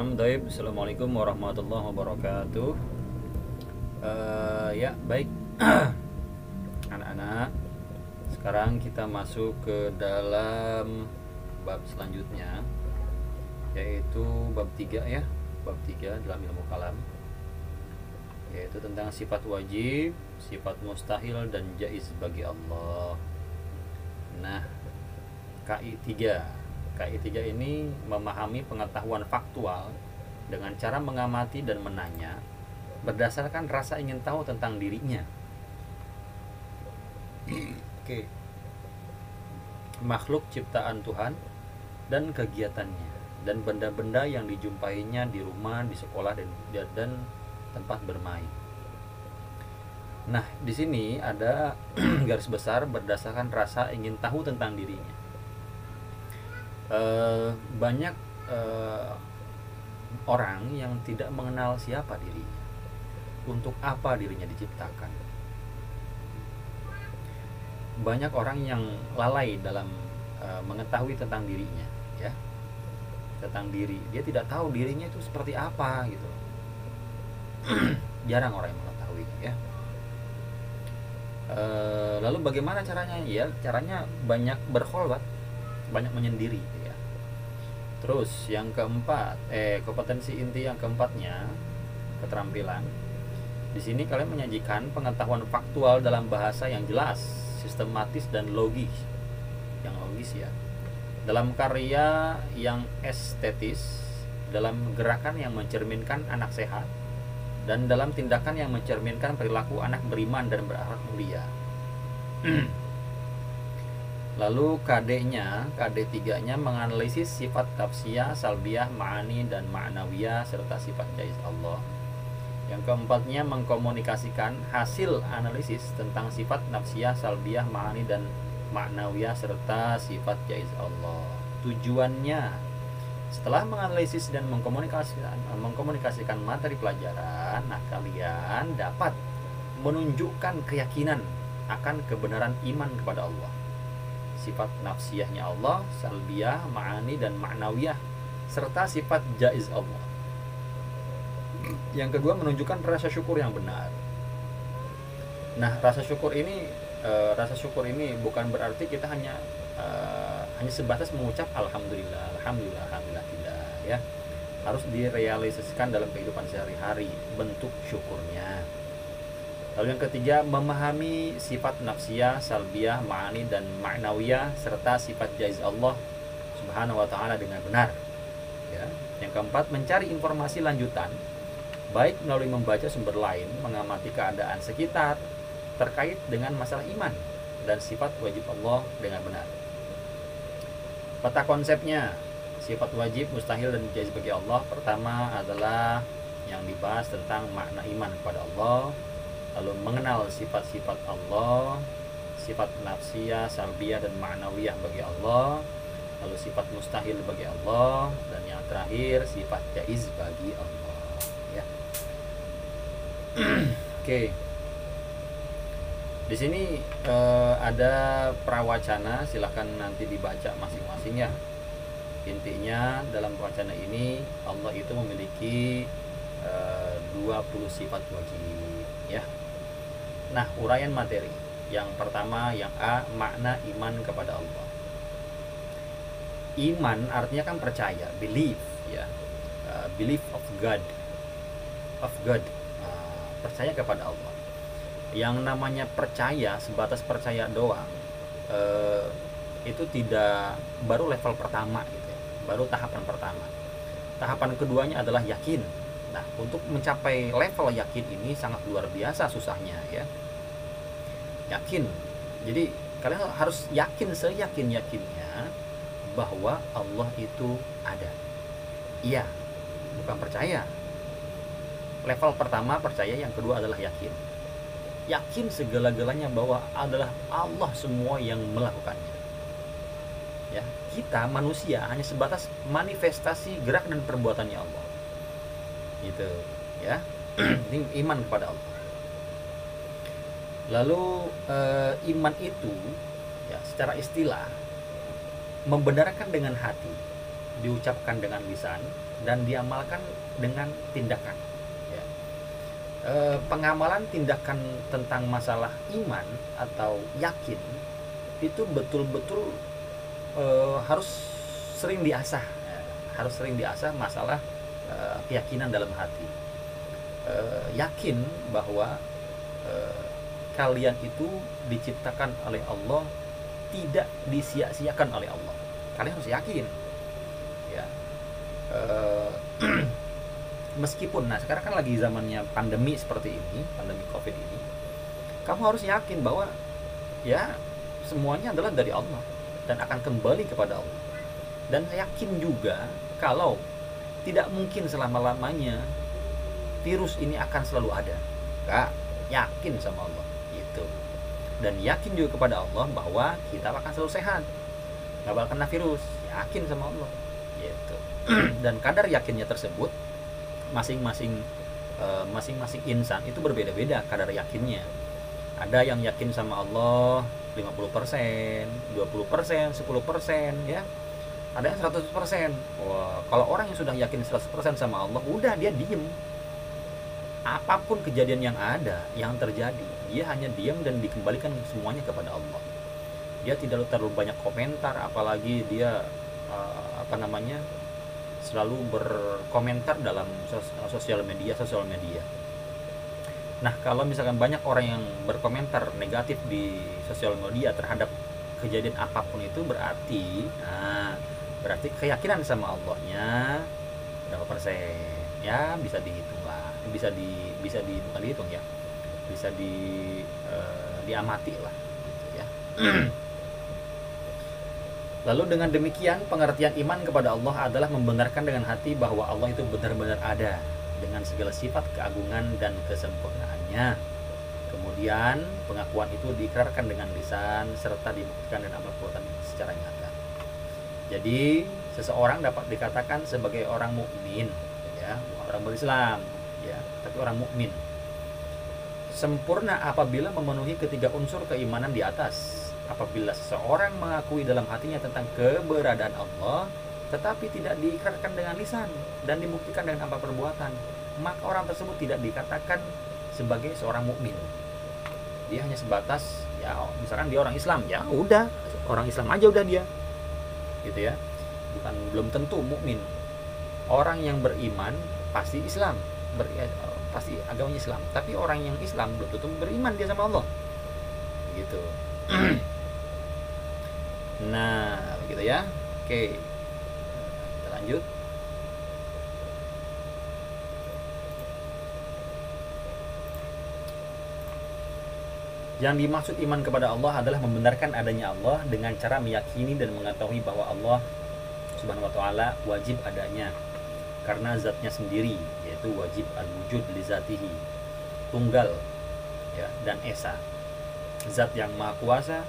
Naam, Daib. Assalamualaikum warahmatullahi wabarakatuh. Ya, baik anak-anak. Sekarang kita masuk ke dalam bab selanjutnya, yaitu bab 3 ya. Bab 3 dalam ilmu kalam, yaitu tentang sifat wajib, sifat mustahil dan jaiz bagi Allah. Nah, KI3 ini memahami pengetahuan faktual dengan cara mengamati dan menanya berdasarkan rasa ingin tahu tentang dirinya. Oke. Makhluk ciptaan Tuhan dan kegiatannya dan benda-benda yang dijumpainya di rumah, di sekolah dan tempat bermain. Nah, di sini ada garis besar berdasarkan rasa ingin tahu tentang dirinya. Banyak orang yang tidak mengenal siapa dirinya, untuk apa dirinya diciptakan. Banyak orang yang lalai dalam mengetahui tentang dirinya, ya, tentang diri. Dia tidak tahu dirinya itu seperti apa gitu. Jarang orang yang mengetahuinya, ya. Lalu bagaimana caranya? Ya, caranya banyak berkholwat, banyak menyendiri. Terus yang keempat, kompetensi inti yang keempatnya, keterampilan. Di sini kalian menyajikan pengetahuan faktual dalam bahasa yang jelas, sistematis dan logis. Yang logis ya. Dalam karya yang estetis, dalam gerakan yang mencerminkan anak sehat, dan dalam tindakan yang mencerminkan perilaku anak beriman dan berakhlak mulia. Lalu KD3-nya menganalisis sifat nafsiyah, salbiyah, ma'ani dan ma'nawiyah serta sifat jaiz Allah. Yang keempatnya mengkomunikasikan hasil analisis tentang sifat nafsiyah, salbiyah, ma'ani dan ma'nawiyah serta sifat jaiz Allah. Tujuannya, setelah menganalisis dan mengkomunikasikan materi pelajaran, nah kalian dapat menunjukkan keyakinan akan kebenaran iman kepada Allah, sifat nafsiyahnya Allah, salbiyah, ma'ani dan ma'nawiyah serta sifat jaiz Allah. Yang kedua, menunjukkan rasa syukur yang benar. Nah, rasa syukur ini bukan berarti kita hanya sebatas mengucap alhamdulillah, alhamdulillah, alhamdulillah, tidak, ya. Harus direalisasikan dalam kehidupan sehari-hari bentuk syukurnya. Lalu yang ketiga, memahami sifat nafsiyah, salbiyah, ma'ani dan ma'nawiyah serta sifat jaiz Allah Subhanahu wa taala dengan benar. Ya. Yang keempat, mencari informasi lanjutan baik melalui membaca sumber lain, mengamati keadaan sekitar terkait dengan masalah iman dan sifat wajib Allah dengan benar. Peta konsepnya, sifat wajib, mustahil dan jaiz bagi Allah. Pertama adalah yang dibahas tentang makna iman kepada Allah, lalu mengenal sifat-sifat Allah, sifat nafsiyah, salbiyah dan ma'nawiyah bagi Allah, lalu sifat mustahil bagi Allah, dan yang terakhir sifat jaiz bagi Allah, ya. Oke. Di sini ada prawacana, silahkan nanti dibaca masing-masing ya. Intinya dalam prawacana ini Allah itu memiliki 20 sifat wajib, ya. Nah, uraian materi. Yang pertama, yang A, makna iman kepada Allah. Iman artinya kan percaya, belief, ya. Belief of God. Percaya kepada Allah. Yang namanya percaya, sebatas percaya doang, itu tidak, baru level pertama gitu ya. Baru tahapan pertama. Tahapan keduanya adalah yakin. Nah, untuk mencapai level yakin ini sangat luar biasa susahnya, ya. Yakin. Jadi kalian harus yakin seyakin-yakinnya bahwa Allah itu ada. Iya, bukan percaya. Level pertama percaya, yang kedua adalah yakin. Yakin segala-galanya bahwa adalah Allah semua yang melakukannya. Ya, kita manusia hanya sebatas manifestasi gerak dan perbuatannya Allah. Gitu, ya. Ini iman kepada Allah. Lalu iman itu ya secara istilah membenarkan dengan hati diucapkan dengan lisan dan diamalkan dengan tindakan, ya. Pengamalan tindakan tentang masalah iman atau yakin itu betul-betul harus sering diasah, ya. Harus sering diasah masalah keyakinan dalam hati. Yakin bahwa kalian itu diciptakan oleh Allah, tidak disia-siakan oleh Allah. Kalian harus yakin, ya. Meskipun sekarang kan lagi zamannya pandemi seperti ini, pandemi COVID ini, kamu harus yakin bahwa ya semuanya adalah dari Allah dan akan kembali kepada Allah. Dan yakin juga kalau tidak mungkin selama-lamanya virus ini akan selalu ada. Enggak, yakin sama Allah gitu. Dan yakin juga kepada Allah bahwa kita akan selalu sehat, nggak bakal kena virus. Yakin sama Allah gitu. Dan kadar yakinnya tersebut masing-masing insan itu berbeda-beda kadar yakinnya. Ada yang yakin sama Allah 50%, 20%, 10%, ya. Ada yang 100%. Wah, kalau orang yang sudah yakin 100% sama Allah, udah dia diem. Apapun kejadian yang ada, yang terjadi, dia hanya diam dan dikembalikan semuanya kepada Allah. Dia tidak terlalu banyak komentar, apalagi dia selalu berkomentar dalam sosial media. Nah, kalau misalkan banyak orang yang berkomentar negatif di sosial media terhadap kejadian apapun itu, berarti keyakinan sama Allahnya berapa persen? Ya bisa dihitung lah, bisa bukan dihitung ya, bisa diamati lah, gitu ya. Lalu dengan demikian pengertian iman kepada Allah adalah membenarkan dengan hati bahwa Allah itu benar-benar ada dengan segala sifat keagungan dan kesempurnaannya. Kemudian pengakuan itu diikrarkan dengan lisan serta dibuktikan dengan amal perbuatan secara nyata. Jadi seseorang dapat dikatakan sebagai orang mukmin, ya, bukan orang berislam, ya, tapi orang mukmin sempurna apabila memenuhi ketiga unsur keimanan di atas. Apabila seseorang mengakui dalam hatinya tentang keberadaan Allah, tetapi tidak diikrarkan dengan lisan dan dibuktikan dengan amal perbuatan, maka orang tersebut tidak dikatakan sebagai seorang mukmin. Dia hanya sebatas, ya, misalkan dia orang Islam, ya udah, orang Islam aja udah dia, gitu ya. Belum tentu mukmin. Orang yang beriman pasti Islam, pasti agamanya Islam, tapi orang yang Islam belum tentu beriman dia sama Allah, gitu. Nah, begitu ya. Oke, kita lanjut. Yang dimaksud iman kepada Allah adalah membenarkan adanya Allah dengan cara meyakini dan mengetahui bahwa Allah Subhanahu wa taala wajib adanya karena zatnya sendiri, yaitu wajib al-wujud li zatihi, tunggal, ya, dan esa. Zat yang maha kuasa,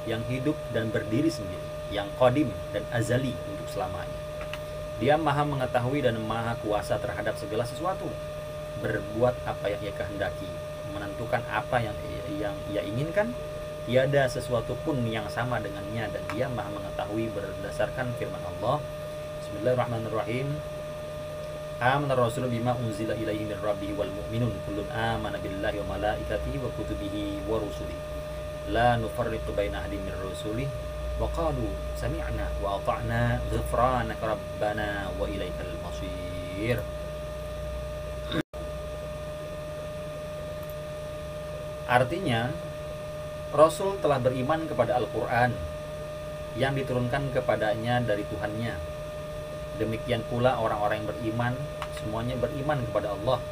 yang hidup dan berdiri sendiri, yang qadim dan azali untuk selamanya. Dia maha mengetahui dan maha kuasa terhadap segala sesuatu, berbuat apa yang ia kehendaki, menentukan apa yang ia inginkan. Tiada sesuatu pun yang sama dengannya, dan dia maha mengetahui berdasarkan firman Allah. Bismillahirrahmanirrahim. Amana ar-rasulu bima unzila ilaihi min rabbihi wal mu'minun kullun amana billahi wa malaikatihi wa kutubihi wa rusulihi la nufarriqu baina ahadin min rusulihi wa qalu sami'na wa ata'na ghufranaka rabbana wa ilaikal masir. Artinya, Rasul telah beriman kepada Al-Quran yang diturunkan kepadanya dari Tuhannya. Demikian pula orang-orang yang beriman, semuanya beriman kepada Allah,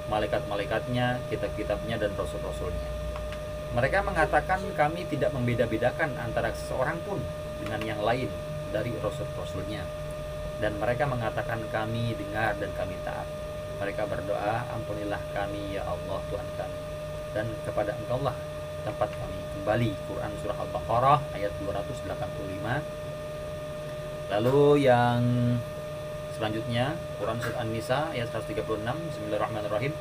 malaikat-malaikatnya, kitab-kitabnya, dan rasul-rasulnya. Mereka mengatakan kami tidak membeda-bedakan antara seseorang pun dengan yang lain dari rasul-rasulnya. Dan mereka mengatakan kami dengar dan kami taat. Mereka berdoa, ampunilah kami ya Allah Tuhan kami, dan kepada Engkau lah tempat kami kembali. Quran surah Al-Baqarah ayat 285. Lalu yang selanjutnya Quran surah An-Nisa ayat 136. Bismillahirrahmanirrahim.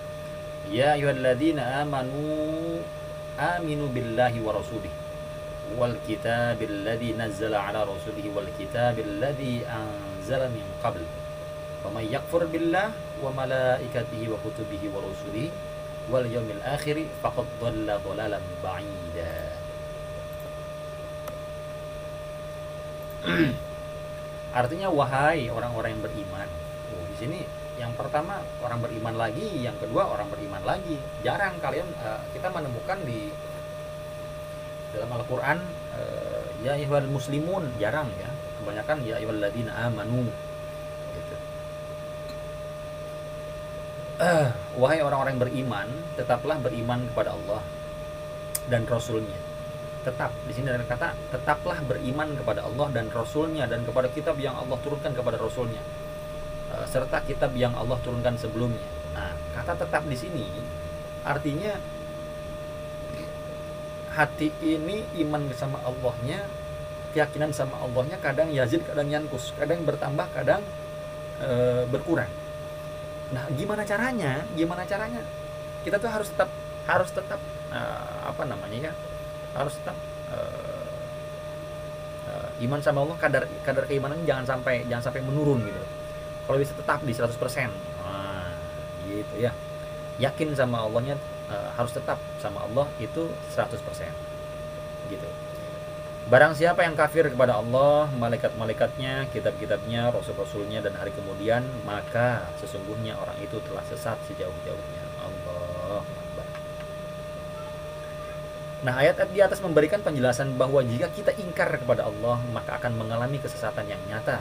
Ya ayyuhalladzina amanu aminu billahi wa rasulihi wal kitabil ladzi nazzala ala rasulihi wal kitabil ladzi anzala min qabl wa may yakfur billah wa malaikatihi wa kutubihi wa rusulihi wal yaumil akhir faqad dhalla dhalalan ba'ida. Artinya wahai orang-orang yang beriman. Di sini yang pertama orang beriman lagi, yang kedua orang beriman lagi. Jarang kalian kita menemukan di dalam Al-Qur'an ya ayyuhal muslimun, jarang ya. Kebanyakan ya ayyuhalladzina amanu gitu. Wahai orang-orang yang beriman, tetaplah beriman kepada Allah dan Rasulnya. Tetap, di sini ada kata tetaplah beriman kepada Allah dan Rasulnya, dan kepada kitab yang Allah turunkan kepada Rasulnya, serta kitab yang Allah turunkan sebelumnya. Nah, kata tetap di sini artinya hati ini iman sama Allahnya, keyakinan sama Allahnya kadang yazid, kadang yankus, kadang bertambah, kadang berkurang. Nah, gimana caranya? Kita tuh harus tetap apa namanya ya? Harus tetap iman sama Allah, kadar keimanan jangan sampai menurun gitu. Kalau bisa tetap di 100%. Nah, gitu ya. Yakin sama Allahnya, harus tetap sama Allah itu 100%. Gitu. Barang siapa yang kafir kepada Allah, malaikat-malaikatnya, kitab-kitabnya, rasul-rasulnya dan hari kemudian, maka sesungguhnya orang itu telah sesat sejauh-jauhnya. Allah Akbar. Nah, ayat-ayat di atas memberikan penjelasan bahwa jika kita ingkar kepada Allah, maka akan mengalami kesesatan yang nyata.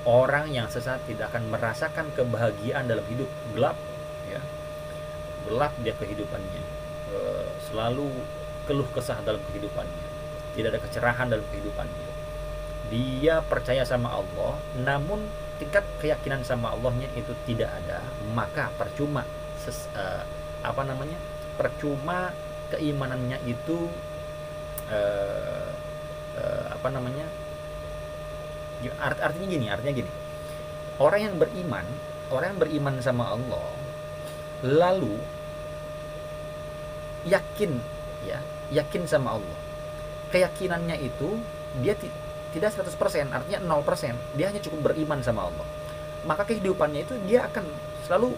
Orang yang sesat tidak akan merasakan kebahagiaan dalam hidup, gelap ya. Gelap dia kehidupannya. Selalu keluh kesah dalam kehidupannya. Tidak ada kecerahan dalam kehidupannya. Dia percaya sama Allah, namun tingkat keyakinan sama Allahnya itu tidak ada, maka percuma percuma keimanannya itu artinya gini, orang yang beriman sama Allah lalu yakin sama Allah, keyakinannya itu dia tidak 100%, artinya 0%, dia hanya cukup beriman sama Allah, maka kehidupannya itu dia akan selalu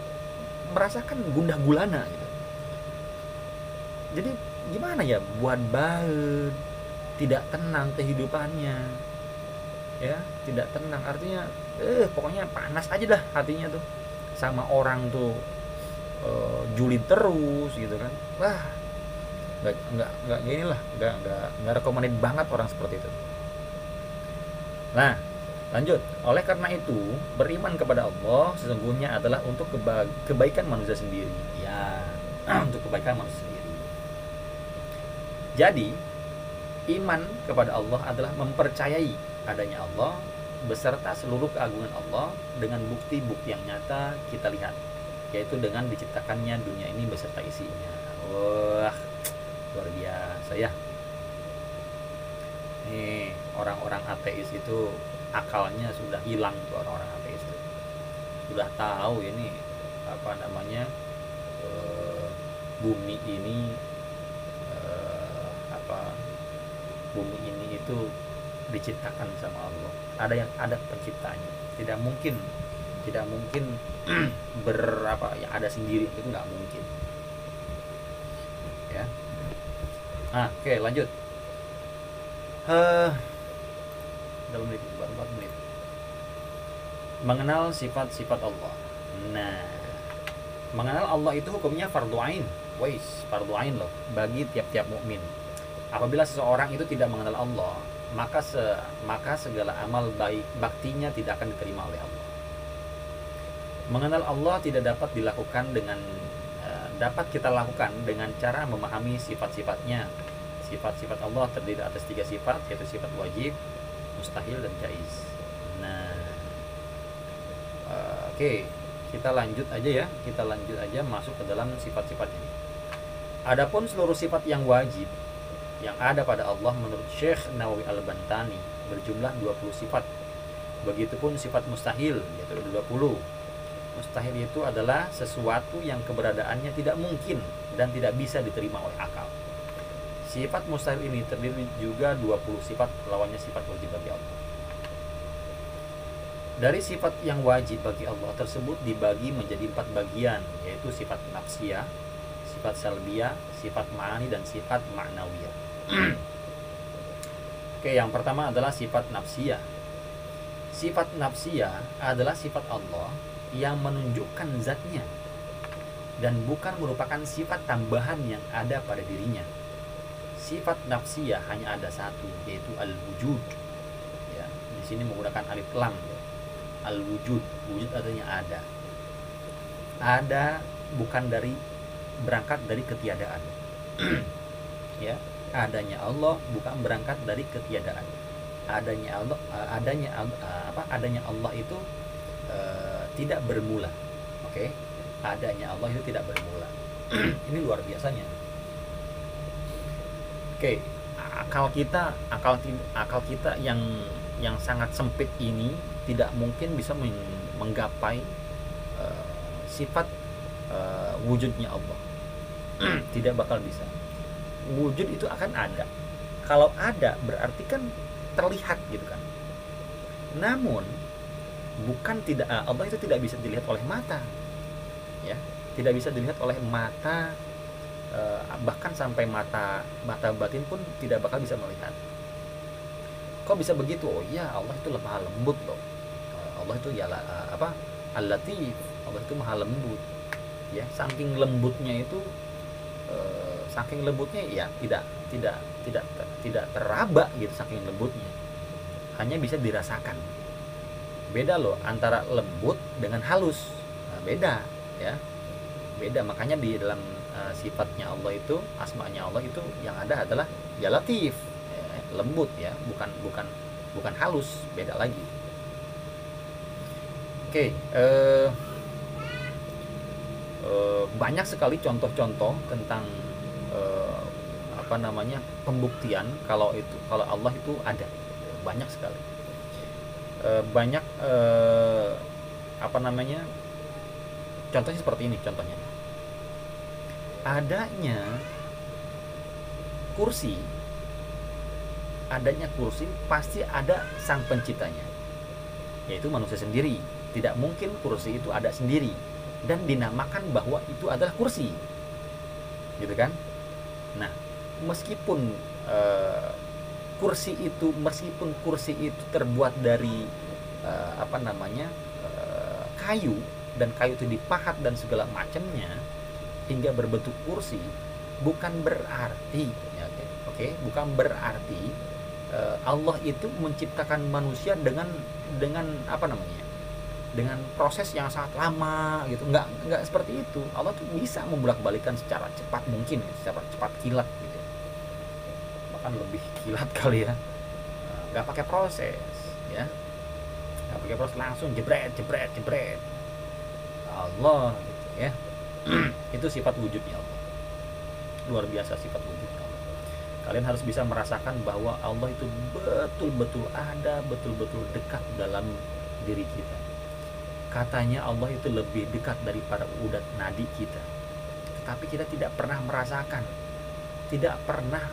merasakan gundah gulana gitu. Jadi gimana ya, buat banget, tidak tenang kehidupannya ya, tidak tenang, artinya pokoknya panas aja dah hatinya tuh, sama orang tuh julid terus gitu kan. Wah, nggak gini lah, nggak recommended banget orang seperti itu. Nah, lanjut. Oleh karena itu, beriman kepada Allah sesungguhnya adalah untuk kebaikan manusia sendiri ya, untuk kebaikan manusia sendiri. Jadi, iman kepada Allah adalah mempercayai adanya Allah beserta seluruh keagungan Allah dengan bukti-bukti yang nyata kita lihat, yaitu dengan diciptakannya dunia ini beserta isinya. Wah, luar biasa ya. Nih, orang-orang ateis itu akalnya sudah hilang tuh, orang-orang ateis itu. Sudah tahu ini bumi ini bumi ini itu diciptakan sama Allah. Ada penciptanya. Tidak mungkin ada sendiri, itu nggak mungkin. Ya. Oke, lanjut. Dalam menit, baru 4 menit. Mengenal sifat-sifat Allah. Nah, mengenal Allah itu hukumnya fardhu ain. Fardhu ain loh bagi tiap-tiap mukmin. Apabila seseorang itu tidak mengenal Allah, maka segala amal baik baktinya tidak akan diterima oleh Allah. Mengenal Allah tidak dapat kita lakukan dengan cara memahami sifat-sifatnya. Sifat-sifat Allah terdiri atas 3 sifat, yaitu sifat wajib, mustahil, dan jaiz. Nah, oke, kita lanjut aja masuk ke dalam sifat-sifat ini. Adapun seluruh sifat yang wajib yang ada pada Allah menurut Syekh Nawawi Al-Bantani berjumlah 20 sifat. Begitupun sifat mustahil, yaitu 20. Mustahil itu adalah sesuatu yang keberadaannya tidak mungkin dan tidak bisa diterima oleh akal. Sifat mustahil ini terdiri juga 20 sifat, lawannya sifat wajib bagi Allah. Dari sifat yang wajib bagi Allah tersebut dibagi menjadi 4 bagian, yaitu sifat nafsiyah, sifat salbiyah, sifat ma'ani, dan sifat ma'nawiyah. Oke, yang pertama adalah sifat nafsiyah. Sifat nafsiyah adalah sifat Allah yang menunjukkan zatnya dan bukan merupakan sifat tambahan yang ada pada dirinya. Sifat nafsiyah hanya ada satu, yaitu al-wujud. Ya, di sini menggunakan alif lam. Al-wujud, wujud artinya ada. Ada bukan dari berangkat dari ketiadaan. Ya, adanya Allah bukan berangkat dari ketiadaan. Adanya Allah, adanya Allah itu tidak bermula. Oke, adanya Allah itu tidak bermula. Ini luar biasanya. Oke, akal kita yang sangat sempit ini tidak mungkin bisa menggapai sifat wujudnya Allah. Tidak bakal bisa. Wujud itu akan ada. Kalau ada berarti kan terlihat gitu kan. Namun bukan tidak, Allah itu tidak bisa dilihat oleh mata. Ya, tidak bisa dilihat oleh mata, bahkan sampai mata batin pun tidak bakal bisa melihat. Kok bisa begitu? Oh iya, Allah itu lemah lembut loh. Allah itu ya Al-Latif. Allah itu maha lembut. Ya, saking lembutnya itu, ya tidak teraba gitu, saking lembutnya. Hanya bisa dirasakan. Beda loh antara lembut dengan halus. Nah, beda ya. Beda, makanya di dalam sifatnya Allah itu, asmanya Allah itu yang ada adalah ya Latif, ya, lembut ya, bukan halus, beda lagi. Oke, banyak sekali contoh-contoh tentang pembuktian kalau Allah itu ada, banyak sekali. Banyak contohnya seperti ini. Contohnya adanya kursi pasti ada sang penciptanya, yaitu manusia sendiri. Tidak mungkin kursi itu ada sendiri dan dinamakan bahwa itu adalah kursi, gitu kan. Nah, meskipun kursi itu terbuat dari kayu, dan kayu itu dipahat dan segala macamnya hingga berbentuk kursi, bukan berarti bukan berarti Allah itu menciptakan manusia dengan dengan proses yang sangat lama gitu. Enggak seperti itu. Allah tuh bisa membolak-balikan secara cepat mungkin, secara cepat kilat gitu. Bahkan lebih kilat kali ya. Enggak pakai proses ya. Enggak pakai proses, langsung jebret Allah gitu ya. Itu sifat wujudnya Allah. Luar biasa sifat wujudnya Allah. Kalian harus bisa merasakan bahwa Allah itu betul-betul ada, betul-betul dekat dalam diri kita. Katanya Allah itu lebih dekat daripada udat nadi kita, tetapi kita tidak pernah merasakan. Tidak pernah.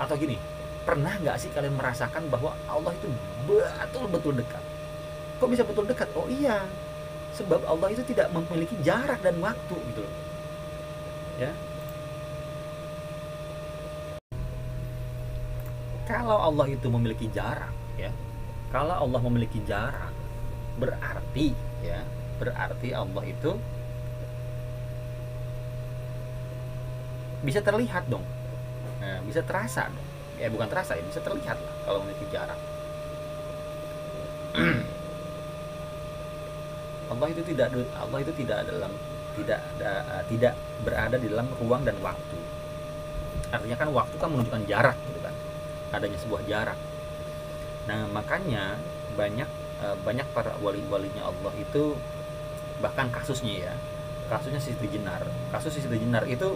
Atau gini, pernah nggak sih kalian merasakan bahwa Allah itu betul-betul dekat? Kok bisa betul dekat? Oh iya, sebab Allah itu tidak memiliki jarak dan waktu gitu loh. Ya. Kalau Allah itu memiliki jarak, ya. Kalau Allah memiliki jarak, berarti Allah itu bisa terlihat dong. Bisa terasa dong. Ya, bukan terasa ya, bisa terlihat lah kalau memiliki jarak. Allah itu tidak berada di dalam ruang dan waktu. Artinya kan waktu kan menunjukkan jarak gitu kan. Adanya sebuah jarak. Nah, makanya banyak para wali-walinya Allah itu, bahkan kasusnya Siti Jenar. Kasus Siti Jenar itu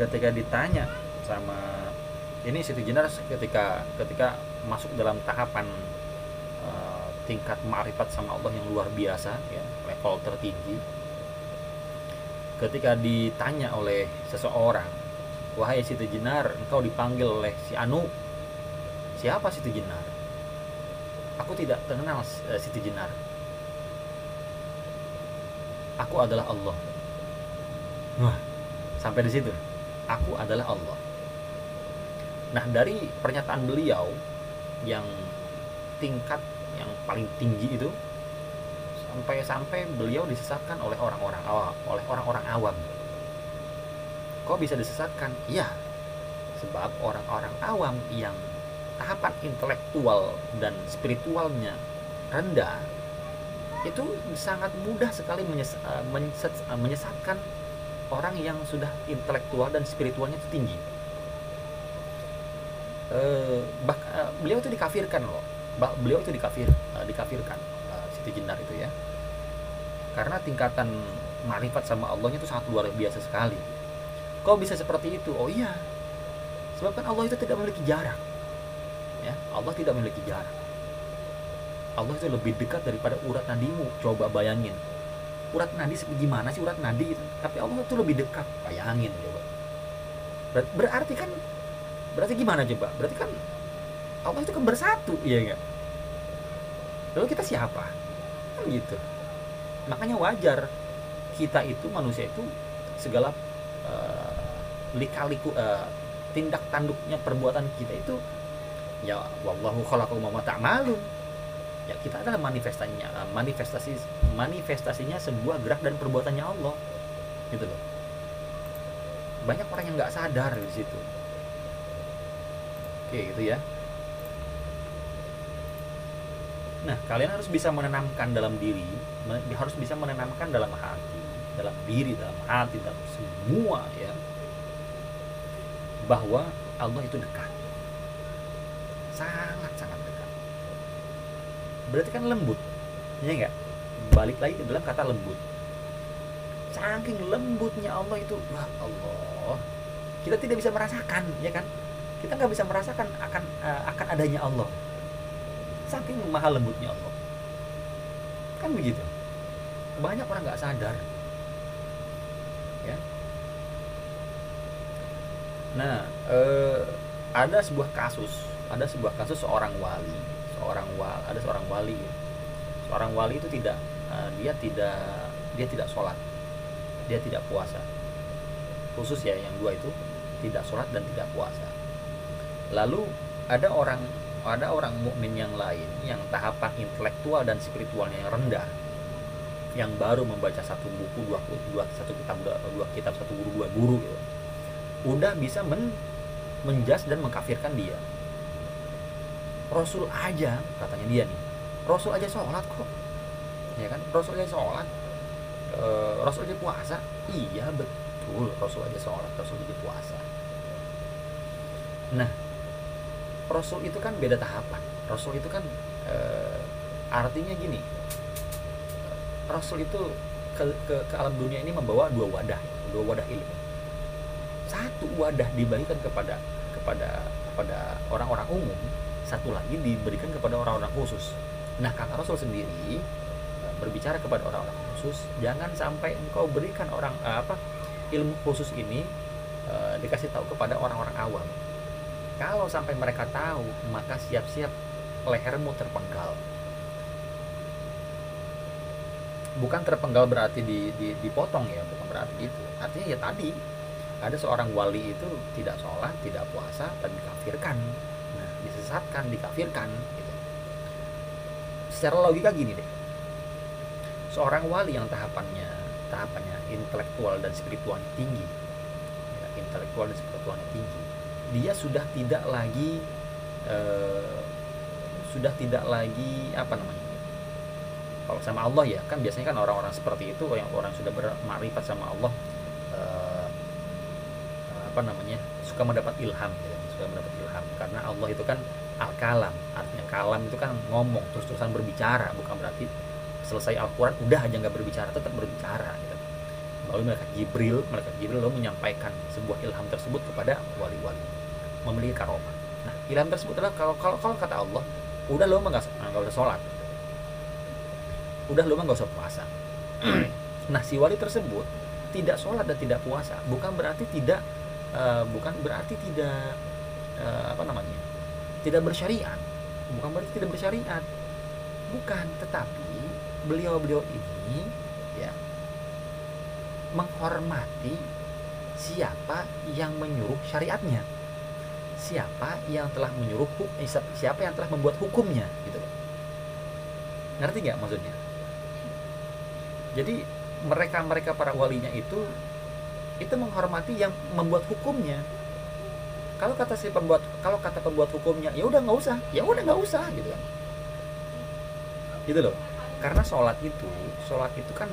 ketika ditanya sama ini, Siti Jenar ketika masuk dalam tahapan tingkat ma'rifat sama Allah yang luar biasa ya, level tertinggi. Ketika ditanya oleh seseorang, "Wahai Siti Jenar, engkau dipanggil oleh si Anu." "Siapa Siti Jenar?" Aku tidak mengenal Siti Jenar. Aku adalah Allah. Wah, sampai di situ. Aku adalah Allah. Nah, dari pernyataan beliau yang tingkat yang paling tinggi itu, sampai beliau disesatkan oleh orang-orang awam. Kok bisa disesatkan? Ya, sebab orang-orang awam yang tahapan intelektual dan spiritualnya rendah itu sangat mudah sekali menyesatkan orang yang sudah intelektual dan spiritualnya itu tinggi. Beliau itu dikafirkan loh. Beliau itu dikafirkan, Siti Jenar itu ya, karena tingkatan marifat sama Allahnya itu sangat luar biasa sekali. Kok bisa seperti itu? Oh iya, sebab kan Allah itu tidak memiliki jarak ya. Allah tidak memiliki jarak. Allah itu lebih dekat daripada urat nadimu. Coba bayangin, urat nadi gimana sih urat nadi itu? Tapi Allah itu lebih dekat. Bayangin coba. Berarti gimana coba? Berarti kan Allah itu kan bersatu, iya enggak? Lalu kita siapa? Kan gitu. Makanya wajar kita itu manusia itu segala lika-liku tindak tanduknya perbuatan kita itu ya wallahu khalaqakum wa ma ta'malun. Ya kita adalah manifestasinya sebuah gerak dan perbuatannya Allah. Gitu loh. Banyak orang yang nggak sadar di situ. Oke, gitu ya. Nah, kalian harus bisa menanamkan dalam diri, harus bisa menanamkan dalam hati, dalam diri, dalam hati, dalam semua ya, bahwa Allah itu dekat, sangat-sangat dekat. Berarti kan lembut, ya enggak? Balik lagi ke dalam kata lembut. Saking lembutnya Allah itu, ya Allah, kita tidak bisa merasakan, ya kan? Kita nggak bisa merasakan akan adanya Allah. Saking mahal lembutnya Allah. Kan begitu. Banyak orang nggak sadar. Ya. Nah, ada sebuah kasus seorang wali. Seorang wali itu tidak sholat, dia tidak puasa. Khusus ya yang dua itu, tidak sholat dan tidak puasa. Lalu ada orang mukmin yang lain yang tahapan intelektual dan spiritualnya yang rendah, yang baru membaca satu buku, satu kitab, satu guru, dua guru gitu, udah bisa menjas dan mengkafirkan dia. Rasul aja, katanya dia nih, Rasul aja sholat kok, ya kan? Rasul aja sholat, Rasul aja puasa. Iya betul, Rasul aja sholat, Rasul aja puasa. Nah, Rasul itu kan beda tahapan. Rasul itu kan artinya gini, Rasul itu ke alam dunia ini membawa dua wadah ilmu. Satu wadah diberikan kepada orang-orang umum, satu lagi diberikan kepada orang-orang khusus. Nah, kata Rasul sendiri berbicara kepada orang-orang khusus, jangan sampai engkau berikan ilmu khusus ini dikasih tahu kepada orang-orang awam. Kalau sampai mereka tahu, maka siap-siap lehermu terpenggal. Bukan terpenggal berarti dipotong ya, bukan berarti itu. Artinya ya tadi, ada seorang wali itu tidak sholat, tidak puasa, dan dikafirkan. Nah, disesatkan, dikafirkan gitu. Secara logika gini deh. Seorang wali yang tahapannya intelektual dan spiritualnya tinggi. Ya, intelektual dan spiritualnya tinggi. Dia sudah tidak lagi kalau sama Allah ya, kan biasanya kan orang-orang seperti itu, yang orang sudah bermakrifat sama Allah, suka mendapat ilham gitu, karena Allah itu kan al-kalam, artinya kalam itu kan ngomong terus-terusan berbicara, bukan berarti selesai Al-Quran udah aja nggak berbicara, tetap berbicara gitu. Lalu malaikat Jibril lalu menyampaikan sebuah ilham tersebut kepada wali-wali memiliki karomah. Nah, ilham tersebut adalah kalau kata Allah, udah lo mah nggak usah sholat, udah lo mah nggak usah puasa. Nah, si wali tersebut tidak sholat dan tidak puasa, bukan berarti tidak tidak bersyariat, bukan berarti tidak bersyariat. Bukan, tetapi beliau-beliau ini ya menghormati siapa yang menyuruh syariatnya, siapa yang telah menyuruh siapa yang telah membuat hukumnya gitu loh. Ngerti nggak maksudnya? Jadi mereka para walinya itu menghormati yang membuat hukumnya. Kalau kata pembuat hukumnya ya udah nggak usah gitu kan, gitu loh. Karena sholat itu kan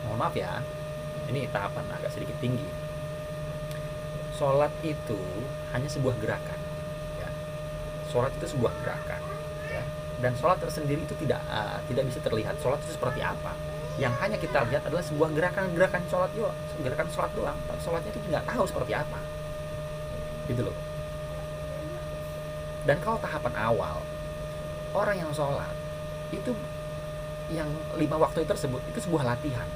mohon maaf ya, ini tahapan agak sedikit tinggi. Sholat itu hanya sebuah gerakan ya. Sholat itu sebuah gerakan ya. Dan sholat tersendiri itu tidak bisa terlihat sholat itu seperti apa. Yang hanya kita lihat adalah sebuah gerakan sholat doang, gerakan sholat doang. Tapi sholatnya itu nggak tahu seperti apa, gitu loh. Dan kalau tahapan awal orang yang sholat itu yang 5 waktu tersebut itu sebuah latihan.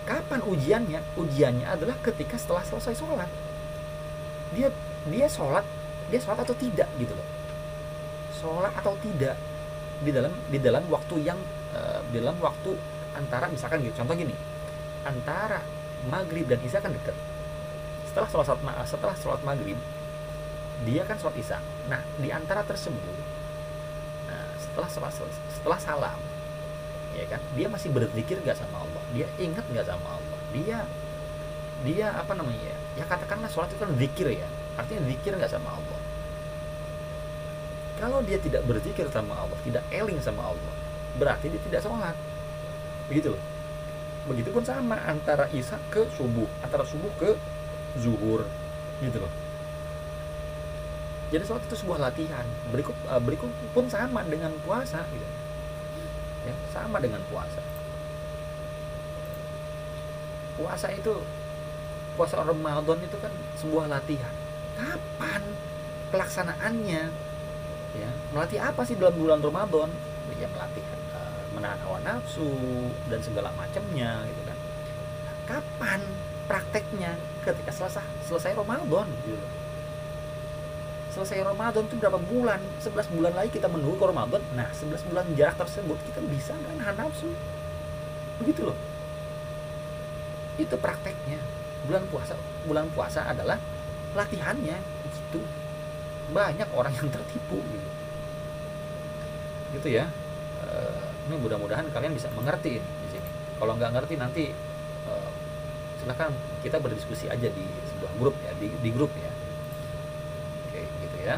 Kapan ujiannya? Ujiannya adalah ketika setelah selesai sholat. Dia sholat atau tidak gitu loh. Sholat atau tidak di dalam waktu yang di dalam waktu antara, misalkan gitu, contoh gini, antara maghrib dan isya kan dekat. Setelah sholat maghrib dia kan sholat isya. Nah di antara tersebut, setelah salam ya kan, dia masih berzikir nggak sama Allah, dia ingat nggak sama Allah, dia apa namanya ya, katakanlah sholat itu kan zikir ya, artinya zikir nggak sama Allah. Kalau dia tidak berzikir sama Allah, tidak eling sama Allah, berarti dia tidak sholat, begitu loh. Begitupun sama antara isya ke subuh, antara subuh ke zuhur, gitu loh. Jadi sholat itu sebuah latihan. Berikut pun sama dengan puasa gitu. Ya, sama dengan puasa. Puasa Ramadan itu kan sebuah latihan. Kapan pelaksanaannya? Ya, melatih apa sih dalam bulan Ramadan? Ya melatih menahan hawa nafsu dan segala macamnya gitu kan. Nah, kapan prakteknya? Ketika selesai Ramadan gitu. Selesai Ramadan itu berapa bulan? 11 bulan lagi kita menunggu ke Ramadan. Nah 11 bulan jarak tersebut kita bisa nggak nahan nafsu? Begitu loh. Itu prakteknya. Bulan puasa adalah latihannya gitu. Banyak orang yang tertipu gitu ya. Ini mudah-mudahan kalian bisa mengerti di sini. Kalau nggak ngerti nanti silakan kita berdiskusi aja di sebuah grup ya, di grup ya. Oke, gitu ya.